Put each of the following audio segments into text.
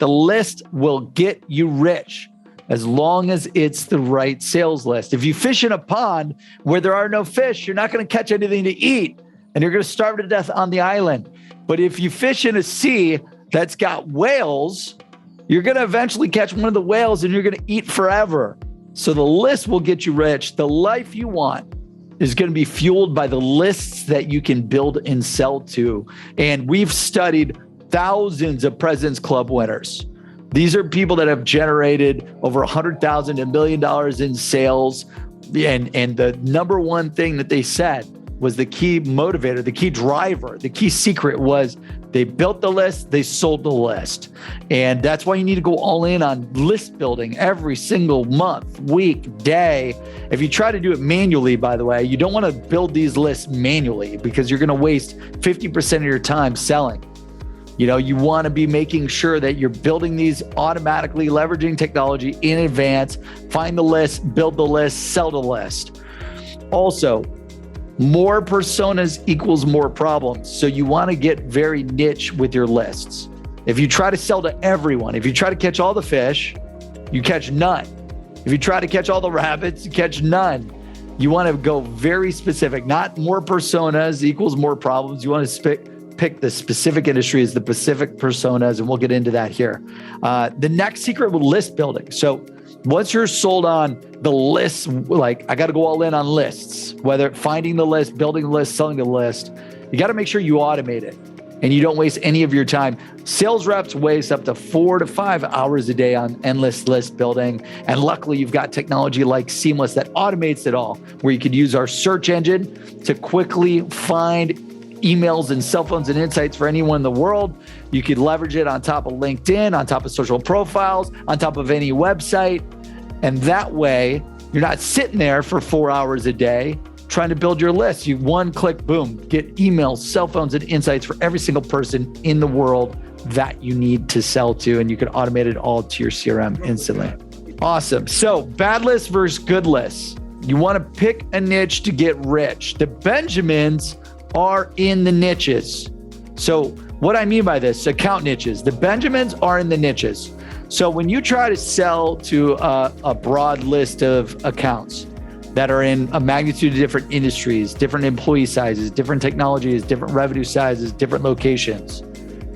The list will get you rich as long as it's the right sales list. If you fish in a pond where there are no fish, you're not going to catch anything to eat and you're going to starve to death on the island. But if you fish in a sea that's got whales, you're going to eventually catch one of the whales and you're going to eat forever. So the list will get you rich. The life you want is going to be fueled by the lists that you can build and sell to. And we've studied thousands of President's Club winners. These are people that have generated over $100,000 to $1 million in sales. And the number one thing that they said was the key motivator, the key driver, the key secret was they built the list, they sold the list. And that's why you need to go all in on list building every single month, week, day. If you try to do it manually, by the way, you don't want to build these lists manually because you're going to waste 50% of your time selling. You know, you want to be making sure that you're building these automatically, leveraging technology in advance. Find the list, build the list, sell the list. Also, more personas equals more problems. So you want to get very niche with your lists. If you try to sell to everyone, if you try to catch all the fish, you catch none. If you try to catch all the rabbits, you catch none. You want to go very specific, not more personas equals more problems. You want to pick the specific industries, the specific personas, and we'll get into that here. The next secret with list building. So once you're sold on the lists, like I got to go all in on lists, whether finding the list, building the list, selling the list, you got to make sure you automate it and you don't waste any of your time. Sales reps waste up to 4 to 5 hours a day on endless list building. And luckily you've got technology like Seamless that automates it all, where you could use our search engine to quickly find emails and cell phones and insights for anyone in the world. You could leverage it on top of LinkedIn, on top of social profiles, on top of any website. And that way, you're not sitting there for 4 hours a day trying to build your list. You one click, boom, get emails, cell phones, and insights for every single person in the world that you need to sell to. And you can automate it all to your CRM instantly. Awesome. So bad lists versus good lists. You want to pick a niche to get rich. The Benjamins are in the niches. So what I mean by this, account niches, the Benjamins are in the niches. So when you try to sell to a broad list of accounts that are in a magnitude of different industries, different employee sizes, different technologies, different revenue sizes, different locations.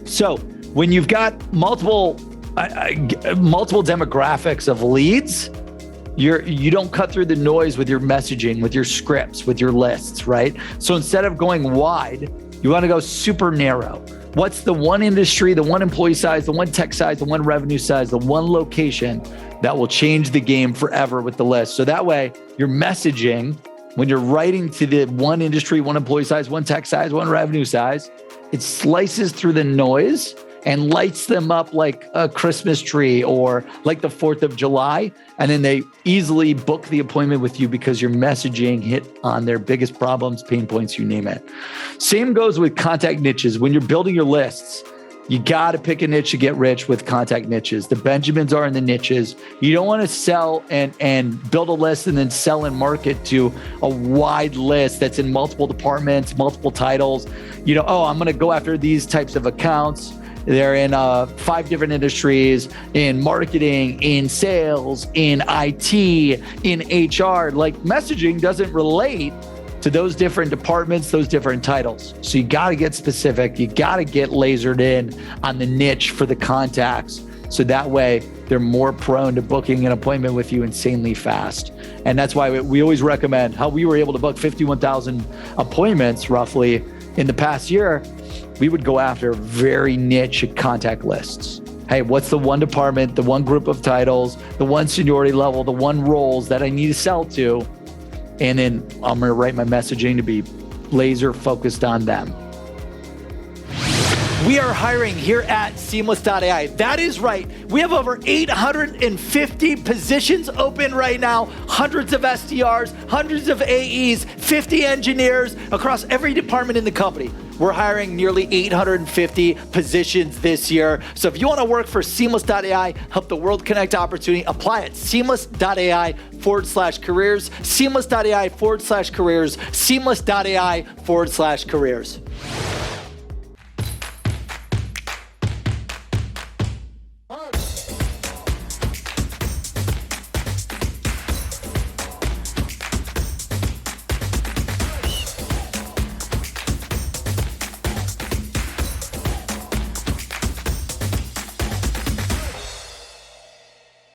So when you've got multiple demographics of leads, you don't cut through the noise with your messaging, with your scripts, with your lists, right? So instead of going wide, you want to go super narrow. What's the one industry, the one employee size, the one tech size, the one revenue size, the one location that will change the game forever with the list? So that way your messaging, when you're writing to the one industry, one employee size, one tech size, one revenue size, it slices through the noise and lights them up like a Christmas tree or like the 4th of July. And then they easily book the appointment with you because your messaging hit on their biggest problems, pain points, you name it. Same goes with contact niches. When you're building your lists, you got to pick a niche to get rich with contact niches. The Benjamins are in the niches. You don't want to sell and build a list and then sell and market to a wide list that's in multiple departments, multiple titles. You know, oh, I'm going to go after these types of accounts. They're in 5 different industries, in marketing, in sales, in IT, in HR. Like messaging doesn't relate to those different departments, those different titles. So you got to get specific. You got to get lasered in on the niche for the contacts. So that way they're more prone to booking an appointment with you insanely fast. And that's why we always recommend how we were able to book 51,000 appointments roughly in the past year. We would go after very niche contact lists. Hey, what's the one department, the one group of titles, the one seniority level, the one roles that I need to sell to? And then I'm going to write my messaging to be laser focused on them. We are hiring here at Seamless.AI. That is right. We have over 850 positions open right now, hundreds of SDRs, hundreds of AEs, 50 engineers across every department in the company. We're hiring nearly 850 positions this year. So if you want to work for Seamless.AI, help the world connect opportunity, apply at Seamless.AI/careers, Seamless.AI/careers, Seamless.AI/careers.